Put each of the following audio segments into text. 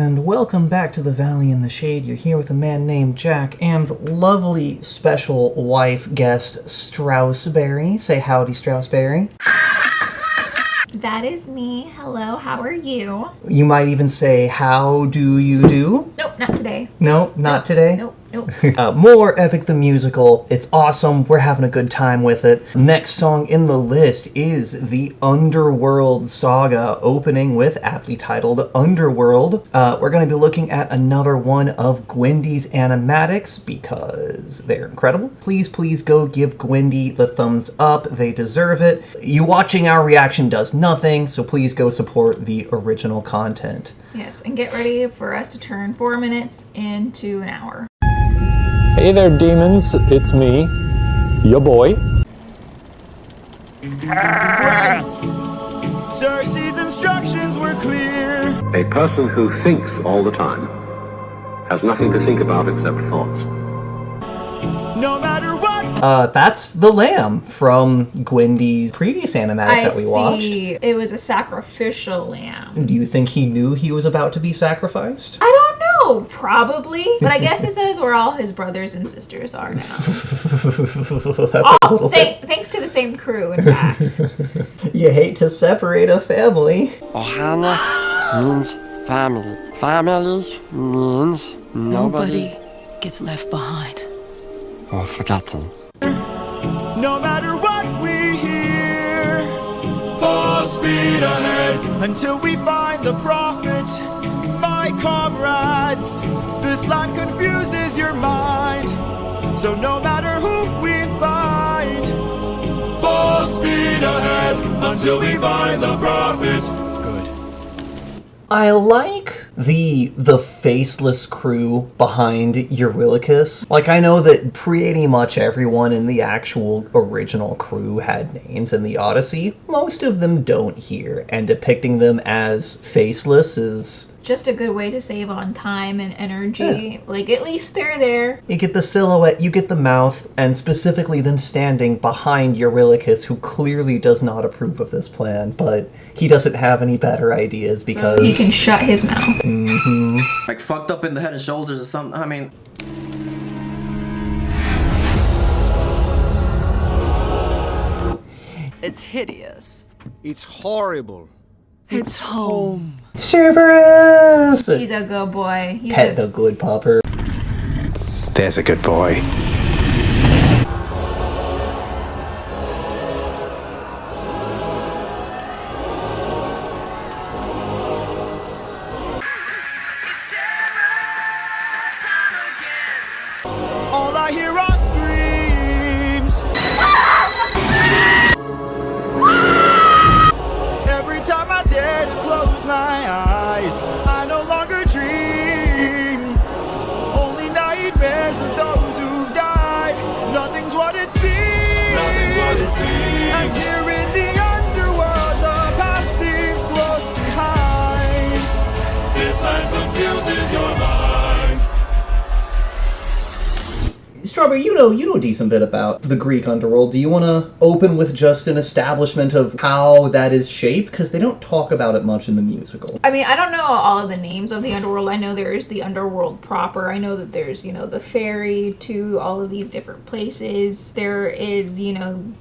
And welcome back to the Valley in the Shade. You're here with a man named Jack and lovely special wife guest Straussberry. Say howdy, Straussberry. That is me. Hello, how are you? You might even say, how do you do? Nope, not today. No, not today? Nope. More Epic the Musical. It's awesome. We're having a good time with it. Next song in the list is the Underworld saga, opening with aptly titled Underworld. We're going to be looking at another one of Gwendy's animatics because they're incredible. Please go give Gwendy the thumbs up. They deserve it. You watching our reaction does nothing, so please go support the original content. Yes, and get ready for us to turn 4 minutes into an hour. Hey there, demons. It's me, your boy. Friends, Cersei's instructions were clear. A person who thinks all the time has nothing to think about except thoughts. No matter what. That's the lamb from Gwendy's previous animatic that we watched. It was a sacrificial lamb. Do you think he knew he was about to be sacrificed? I don't know, probably. But I guess this is where all his brothers and sisters are now. Thanks to the same crew, in fact. You hate to separate a family. Ohana means family. Family means nobody gets left behind or forgotten. No matter what we hear, full speed ahead until we find the prophet. My comrades, this land confuses your mind. So no matter who we find, full speed ahead until we find the prophet. Good. I like the faceless crew behind Eurylochus. Like, I know that pretty much everyone in the actual original crew had names in the Odyssey. Most of them don't here, and depicting them as faceless is just a good way to save on time and energy. Yeah. Like, at least they're there. You get the silhouette, you get the mouth, and specifically them standing behind Eurylochus, who clearly does not approve of this plan, but he doesn't have any better ideas because so he can shut his mouth. Mm-hmm. Like fucked up in the head and shoulders or something. I mean, it's hideous. It's horrible. It's home. Cerberus! He's a good boy. Pet the good pupper. There's a good boy. All I hear are screams. Every time I dare to close my eyes, I no longer dream. Only nightmares of those who've died. Nothing's what it seems. Nothing's what it seems. And here in the underworld, the past seems close behind. This land confuses your mind. Strawberry, you know a decent bit about the Greek underworld. Do you want to open with just an establishment of how that is shaped? Because they don't talk about it much in the musical. I mean, I don't know all of the names of the underworld. I know there's the underworld proper. I know that there's, the ferry to all of these different places. There is,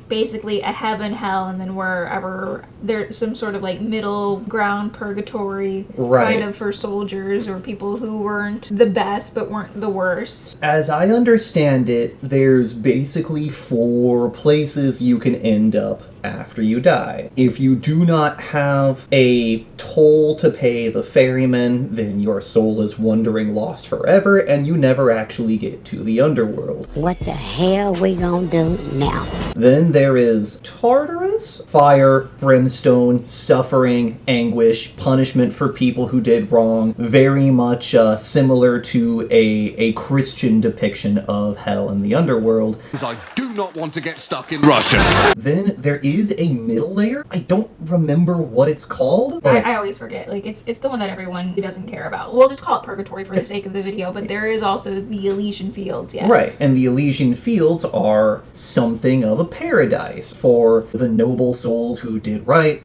basically a heaven, hell, and then wherever there's some sort of like middle ground purgatory, right, kind of for soldiers or people who weren't the best but weren't the worst. As I understand it, there's basically 4 places you can end up after you die. If you do not have a toll to pay the ferryman, then your soul is wandering lost forever, and you never actually get to the underworld. What the hell we gonna do now? Then there is Tartarus, fire, brimstone, suffering, anguish, punishment for people who did wrong. Very much similar to a Christian depiction of hell and the underworld. I do not want to get stuck in Russia. Then there is a middle layer. I don't remember what it's called. I always forget. Like, it's the one that everyone doesn't care about. We'll just call it Purgatory for the sake of the video, but there is also the Elysian Fields, yes. Right, and the Elysian Fields are something of a paradise for the noble souls who did right.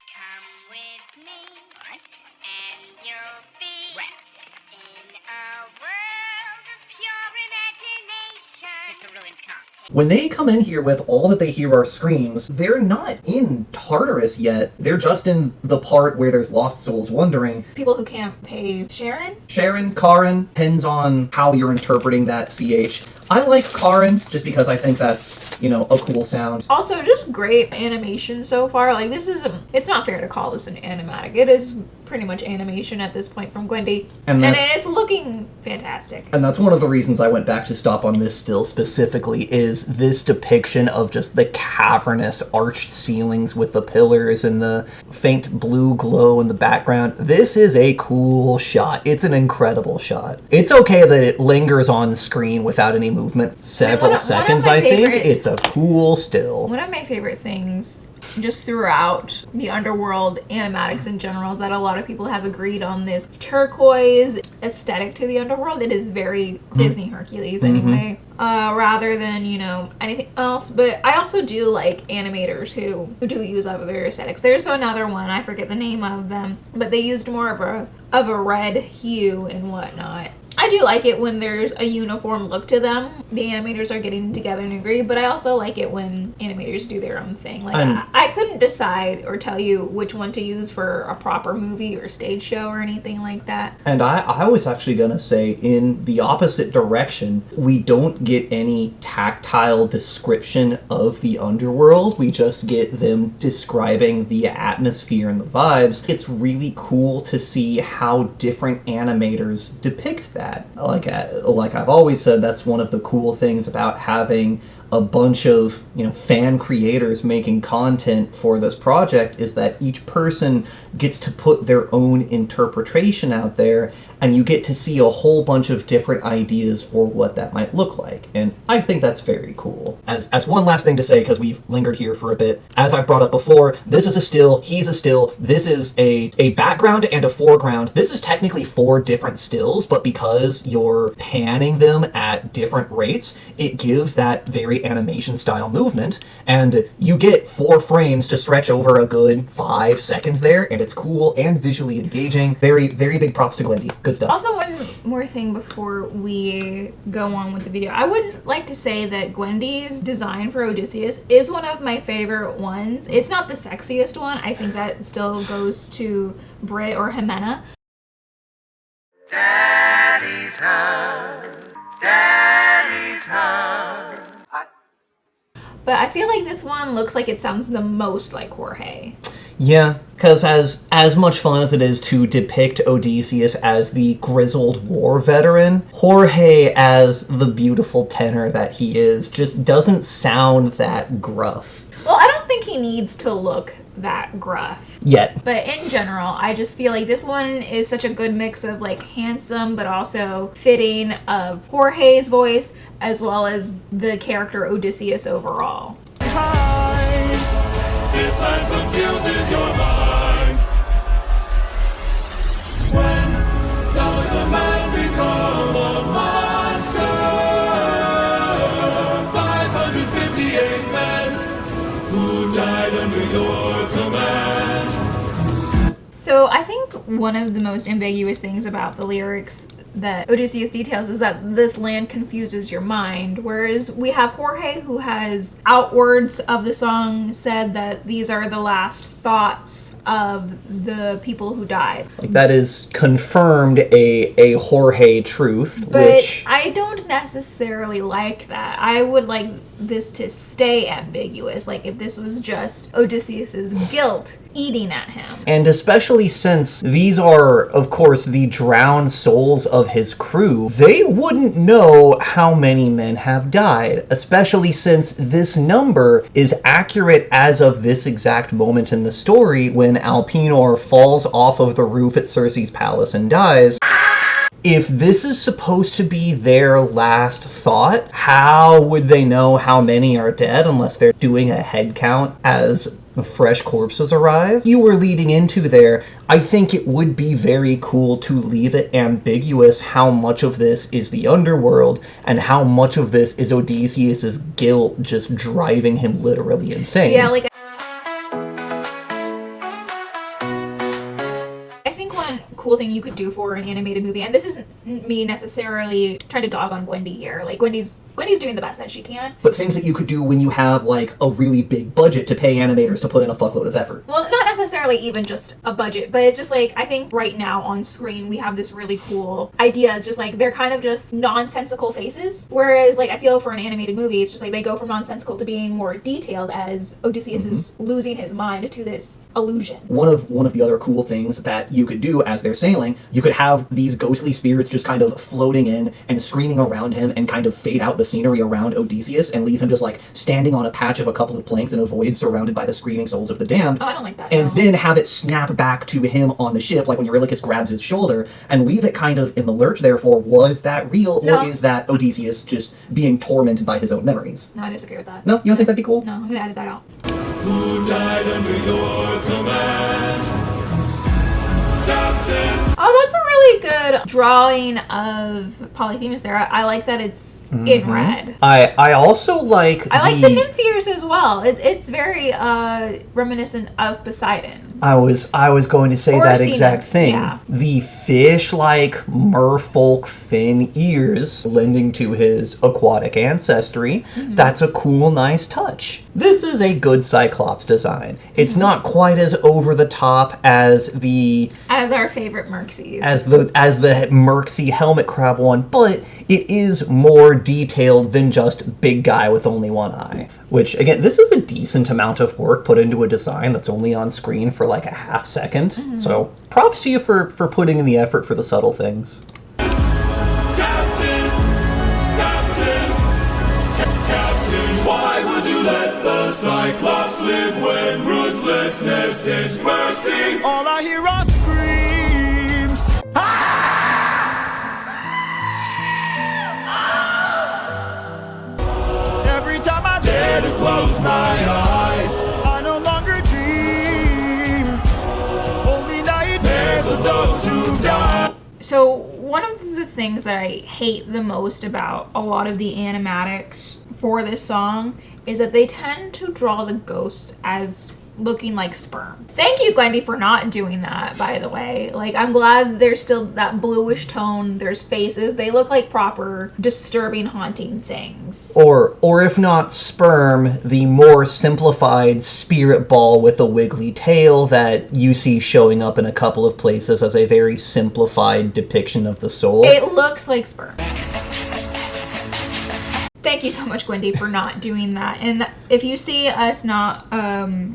When they come in here with all that they hear are screams, they're not in Tartarus yet. They're just in the part where there's lost souls wandering. People who can't pay Sharon? Sharon, Karen, depends on how you're interpreting that CH. I like Karen just because I think that's, you know, a cool sound. Also, just great animation so far. Like, this is, it's not fair to call this an animatic. It is pretty much animation at this point from Gwendy. And it's looking fantastic. And that's one of the reasons I went back to stop on this still specifically, is this depiction of just the cavernous arched ceilings with the pillars and the faint blue glow in the background. This is a cool shot. It's an incredible shot. It's okay that it lingers on screen without any movement. Several seconds, I think. It's a cool still. One of my favorite things just throughout the Underworld animatics in general is that a lot of people have agreed on this turquoise aesthetic to the Underworld. It is very Disney Hercules anyway, rather than, you know, anything else. But I also do like animators who do use other aesthetics. There's another one, I forget the name of them, but they used more of a red hue and whatnot. I do like it when there's a uniform look to them. The animators are getting together and agree, but I also like it when animators do their own thing. Like, I couldn't decide or tell you which one to use for a proper movie or stage show or anything like that. And I was actually gonna say, in the opposite direction, we don't get any tactile description of the Underworld. We just get them describing the atmosphere and the vibes. It's really cool to see how different animators depict that. Like I've always said, that's one of the cool things about having a bunch of, you know, fan creators making content for this project, is that each person gets to put their own interpretation out there, and you get to see a whole bunch of different ideas for what that might look like. And I think that's very cool. As one last thing to say, because we've lingered here for a bit, as I've brought up before, this is a still, he's a still, this is a background and a foreground. This is technically 4 different stills, but because you're panning them at different rates, it gives that very animation style movement, and you get 4 frames to stretch over a good 5 seconds there, and it's cool and visually engaging. Very, very big props to Gwendy. Good stuff. Also, one more thing before we go on with the video. I would like to say that Gwendy's design for Odysseus is one of my favorite ones. It's not the sexiest one. I think that still goes to Britt or Jimena. Daddy's home. Daddy's home. But I feel like this one looks like it sounds the most like Jorge. Yeah, because as much fun as it is to depict Odysseus as the grizzled war veteran, Jorge as the beautiful tenor that he is just doesn't sound that gruff. Well, I don't think he needs to look that gruff yet. But in general, I just feel like this one is such a good mix of like handsome but also fitting of Jorge's voice as well as the character Odysseus overall. This land confuses your mind. When does a man become a monster? 558 men who died under your command. So I think one of the most ambiguous things about the lyrics that Odysseus details is that this land confuses your mind, whereas we have Jorge, who has outwards of the song said that these are the last thoughts of the people who died. Like, that is confirmed a Jorge truth, but which I don't necessarily like that. I would like this to stay ambiguous, like if this was just Odysseus's guilt eating at him. And especially since these are, of course, the drowned souls of his crew, they wouldn't know how many men have died, especially since this number is accurate as of this exact moment in the story when Alpinor falls off of the roof at Circe's palace and dies. If this is supposed to be their last thought, how would they know how many are dead unless they're doing a head count as fresh corpses arrive? You were leading into there. I think it would be very cool to leave it ambiguous how much of this is the Underworld and how much of this is Odysseus's guilt just driving him literally insane. Yeah, like cool thing you could do for an animated movie. And this isn't me necessarily trying to dog on Gwendy here. Like, Gwendy's doing the best that she can. But things that you could do when you have, like, a really big budget to pay animators to put in a fuckload of effort. Well, not necessarily even just a budget, but it's just like, I think right now on screen we have this really cool idea. It's just like, they're kind of just nonsensical faces. Whereas, like, I feel for an animated movie, it's just like they go from nonsensical to being more detailed as Odysseus is losing his mind to this illusion. One of the other cool things that you could do as they're sailing, you could have these ghostly spirits just kind of floating in and screaming around him and kind of fade out the scenery around Odysseus and leave him just like standing on a patch of a couple of planks in a void surrounded by the screaming souls of the damned. Oh, I don't like that. And then have it snap back to him on the ship, like when Eurylochus grabs his shoulder, and leave it kind of in the lurch. Therefore, was that real, or is that Odysseus just being tormented by his own memories? No, I disagree with that. No? You don't think that'd be cool? No, I'm gonna edit that out. Who died under your command? Captain. Oh, that's a really good drawing of Polyphemus there. I like that it's in red. I also like I like the Nympheers as well. It's very reminiscent of Poseidon. I was going to say Or that seen exact it, thing. yeah. The fish-like merfolk fin ears lending to his aquatic ancestry. That's a cool, nice touch. This is a good Cyclops design. It's not quite as over the top as our favorite Merxies. as the Merxie helmet crab one, but it is more detailed than just big guy with only one eye. Which, again, this is a decent amount of work put into a design that's only on screen for like a half second. So props to you for putting in the effort for the subtle things. Captain, why would you let the Cyclops live when ruthlessness is mercy? All I hear are screams. Every time I dare to close my eyes, I no longer dream. Only nightmares of those who die. So one of the things that I hate the most about a lot of the animatics for this song is that they tend to draw the ghosts as looking like sperm. Thank you, Gwendy, for not doing that, by the way. Like, I'm glad there's still that bluish tone. There's faces. They look like proper disturbing, haunting things. Or if not sperm, the more simplified spirit ball with a wiggly tail that you see showing up in a couple of places as a very simplified depiction of the soul. It looks like sperm. Thank you so much, Gwendy, for not doing that. And if you see us not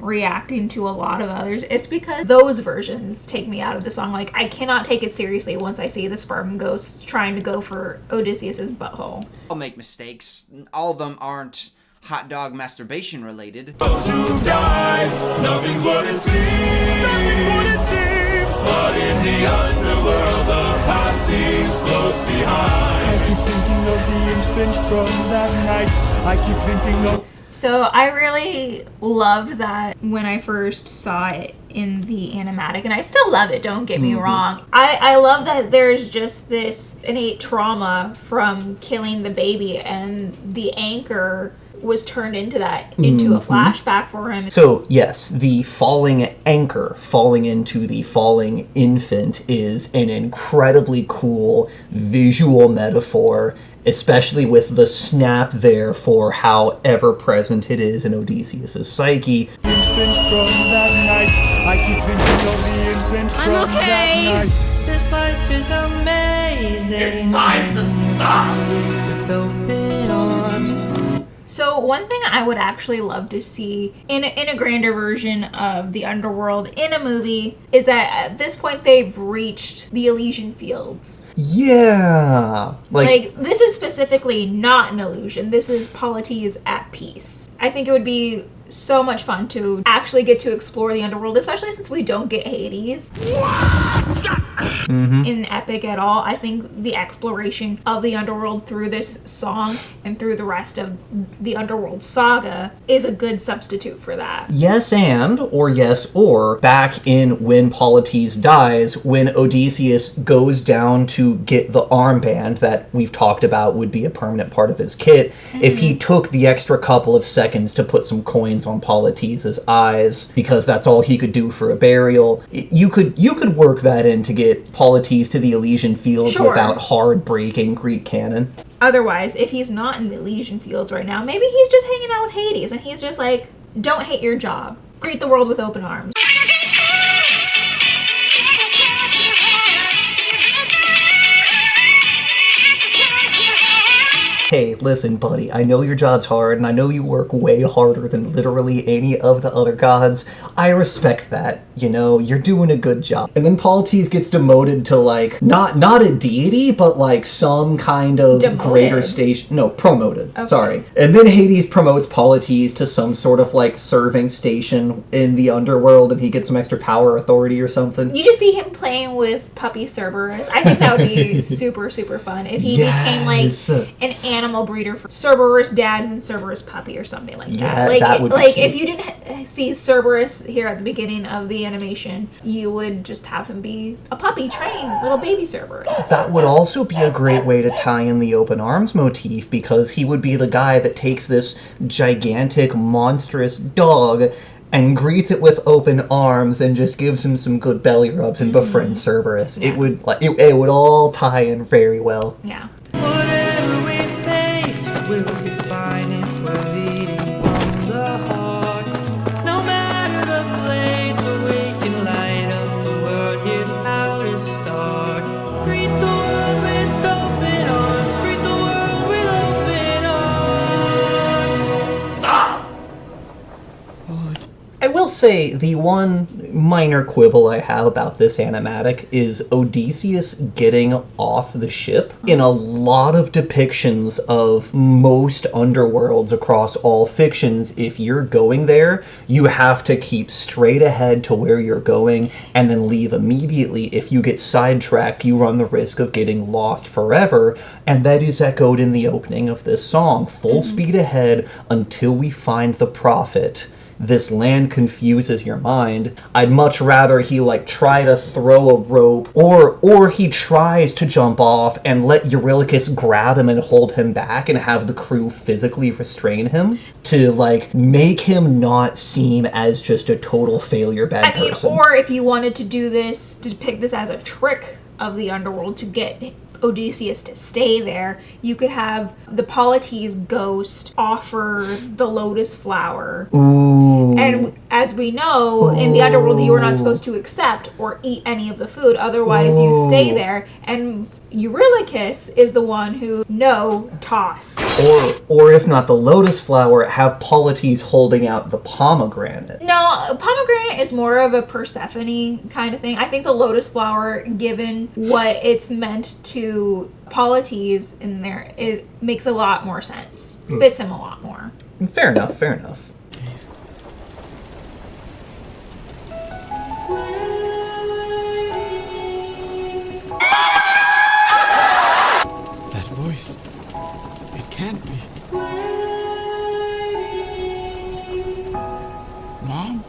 reacting to a lot of others, it's because those versions take me out of the song. Like, I cannot take it seriously once I see the sperm ghosts trying to go for Odysseus's butthole. I'll make mistakes. All of them aren't hot dog masturbation related. Those who die, nothing's what it seems. Nothing's what it seems. But in the underworld, the past seems close behind. I keep thinking of the infant from that night. I keep thinking of... So I really loved that when I first saw it in the animatic, and I still love it, don't get me wrong. I love that there's just this innate trauma from killing the baby, and the anchor was turned into a flashback for him. So yes, the falling anchor falling into the falling infant is an incredibly cool visual metaphor, especially with the snap there for how ever present it is in Odysseus' psyche. Infant from that night. I keep thinking of the infant from that night. This life is amazing. It's time to stop. With open arms. So one thing I would actually love to see in a grander version of the Underworld in a movie is that at this point they've reached the Elysian Fields. Yeah. Like this is specifically not an illusion. This is Polites at peace. I think it would be so much fun to actually get to explore the Underworld, especially since we don't get Hades in Epic at all. I think the exploration of the Underworld through this song and through the rest of the Underworld saga is a good substitute for that. Yes or back in When Polites Dies, when Odysseus goes down to get the armband that we've talked about would be a permanent part of his kit, if he took the extra couple of seconds to put some coins remains on Polites' eyes because that's all he could do for a burial. You could work that in to get Polites to the Elysian Fields without hard breaking Greek canon. Otherwise, if he's not in the Elysian Fields right now, maybe he's just hanging out with Hades and he's just like, don't hate your job. Greet the world with open arms. Hey, listen, buddy, I know your job's hard, and I know you work way harder than literally any of the other gods. I respect that, you know, you're doing a good job. And then Polites gets demoted to, like, not a deity, but, like, some kind of greater station. No, promoted, sorry. And then Hades promotes Polites to some sort of, like, serving station in the underworld, and he gets some extra power, authority, or something. You just see him playing with puppy Cerberus. I think that would be super, super fun if he became, like, an animal breeder for Cerberus dad and Cerberus puppy or something like that. Yeah, like, that would be like cute. if you didn't see Cerberus here at the beginning of the animation, you would just have him be a puppy trained little baby Cerberus. That would also be a great way to tie in the open arms motif, because he would be the guy that takes this gigantic, monstrous dog and greets it with open arms and just gives him some good belly rubs and befriends Cerberus. Yeah. It would all tie in very well. Yeah. Whatever we face, we'll be fine if we're leading from the heart. No matter the place where we can light up the world, here's how to start. Greet the world with open arms. Greet the world with open arms. Stop! I will say the one minor quibble I have about this animatic is Odysseus getting off the ship. In a lot of depictions of most underworlds across all fictions, if you're going there, you have to keep straight ahead to where you're going and then leave immediately. If you get sidetracked, you run the risk of getting lost forever, and that is echoed in the opening of this song. Full speed ahead until we find the prophet. This land confuses your mind. I'd much rather he, like, try to throw a rope, or he tries to jump off and let Eurylochus grab him and hold him back and have the crew physically restrain him to, like, make him not seem as just a total failure bad person. Or if you wanted to do this, to depict this as a trick of the underworld to get Odysseus to stay there, you could have the Polites ghost offer the lotus flower. Ooh. And as we know, in the underworld, you are not supposed to accept or eat any of the food. Otherwise, you stay there. And Eurylochus is the one who, no, toss. Or if not the lotus flower, have Polites holding out the pomegranate. No, pomegranate is more of a Persephone kind of thing. I think the lotus flower, given what it's meant to Polites in there, it makes a lot more sense. Fits him a lot more. Fair enough, fair enough. That voice. It can't be. Mom?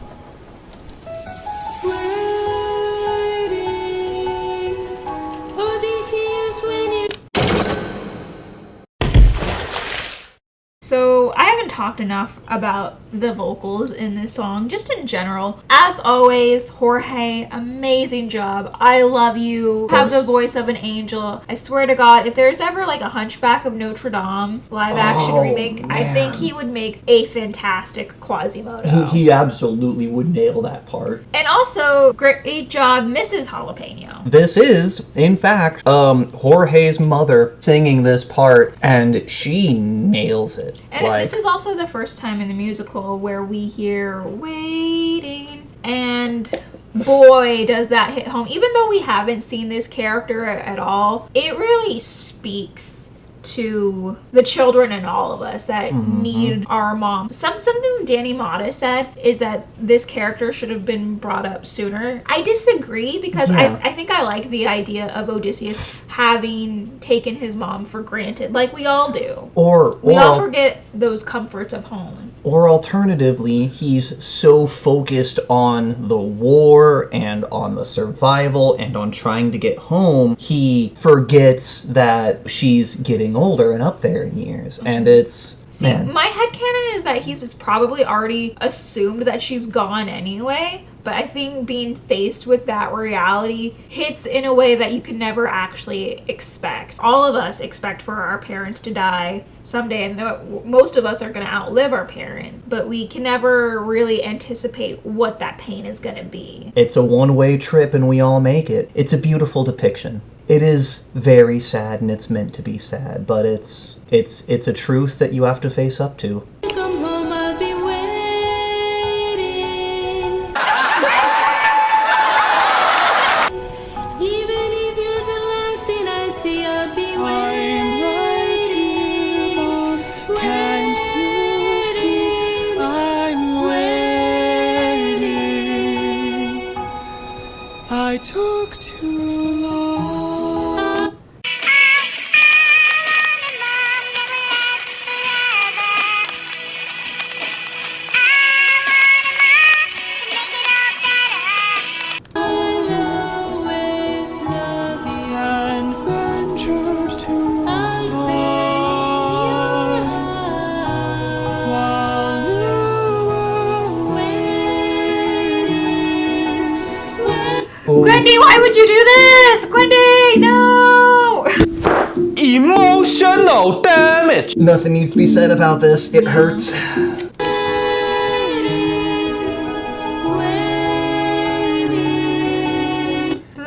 So I haven't talked enough about the vocals in this song, just in general. As always, Jorge, amazing job. I love you. Have the voice of an angel. I swear to God, if there's ever like a Hunchback of Notre Dame live action remake, man. I think he would make a fantastic Quasimodo. He absolutely would nail that part. And also, great job, Mrs. Jalapeno. This is, in fact, Jorge's mother singing this part, and she nails it. And this is also the first time in the musical where we hear waiting, and boy, does that hit home. Even though we haven't seen this character at all, it really speaks to the children and all of us that need our mom. Something Danny Mata said is that this character should have been brought up sooner. I disagree because I think I like the idea of Odysseus having taken his mom for granted, like we all do. Or we all forget those comforts of home. Or alternatively, he's so focused on the war and on the survival and on trying to get home, he forgets that she's getting older and up there in years. And it's... See, my headcanon is that he's probably already assumed that she's gone anyway, but I think being faced with that reality hits in a way that you can never actually expect. All of us expect for our parents to die someday, and most of us are going to outlive our parents, but we can never really anticipate what that pain is going to be. It's a one-way trip and we all make it. It's a beautiful depiction. It is very sad and it's meant to be sad, but it's a truth that you have to face up to. Come home, I'll be waiting. Even if you're the last thing I see, I'll be waiting. I'm right here, Mom. Can't you see? I'm waiting. I took too long. Gwendy, why would you do this? Gwendy, no! Emotional damage! Nothing needs to be said about this. It hurts.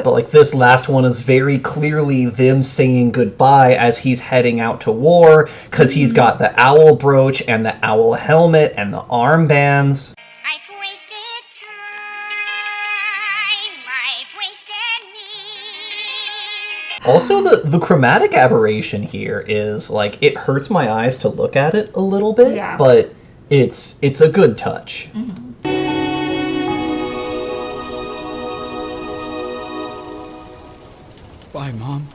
But like this last one is very clearly them saying goodbye as he's heading out to war, because he's got the owl brooch and the owl helmet and the armbands. Also, the chromatic aberration here is, like, it hurts my eyes to look at it a little bit, but it's a good touch. Bye, Mom.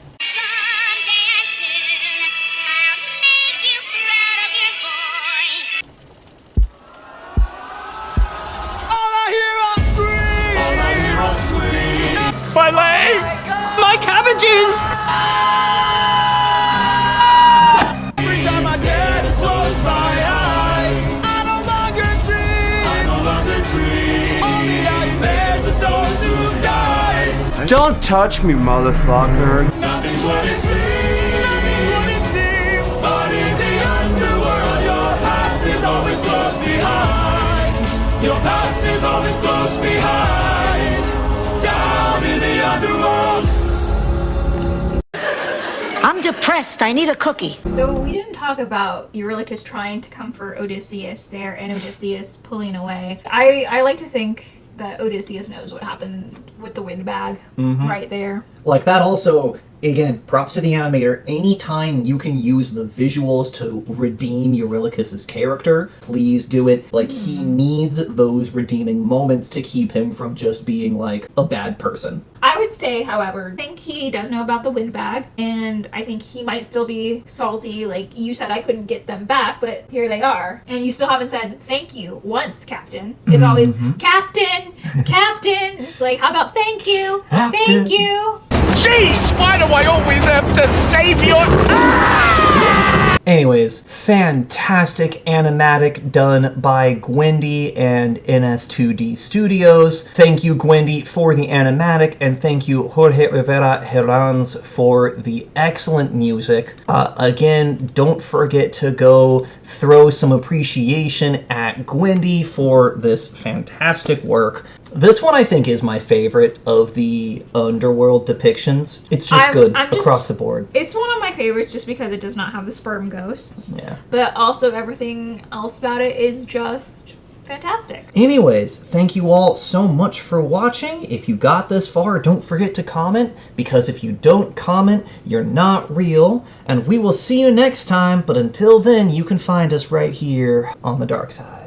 My leg! My cabbages! Every time I dare to close my eyes, I no longer dream. Only nightmares of those who died. Don't touch me, motherfucker. Nothing's what it seems. But in the underworld, your past is always close behind. Your past is always close behind. Down in the underworld. I'm depressed. I need a cookie. So we didn't talk about Eurylochus trying to comfort Odysseus there and Odysseus pulling away. I like to think that Odysseus knows what happened with the wind bag right there. Like that also, again, props to the animator. Anytime you can use the visuals to redeem Eurylochus's character, please do it. Like, he needs those redeeming moments to keep him from just being, like, a bad person. I would say, however, I think he does know about the wind bag, and I think he might still be salty. Like, you said I couldn't get them back, but here they are. And you still haven't said thank you once, Captain. It's always, Captain, Captain. It's like, how about thank you? Thank you. Jeez, why do I always have to save your... Anyways, fantastic animatic done by Gwendy and NS2D Studios. Thank you, Gwendy, for the animatic, and thank you, Jorge Rivera-Herrans, for the excellent music. Again, don't forget to go throw some appreciation at Gwendy for this fantastic work. This one, I think, is my favorite of the Underworld depictions. It's just good across the board. It's one of my favorites just because it does not have the sperm ghosts. Yeah. But also everything else about it is just fantastic. Anyways, thank you all so much for watching. If you got this far, don't forget to comment, because if you don't comment, you're not real. And we will see you next time, but until then, you can find us right here on the dark side.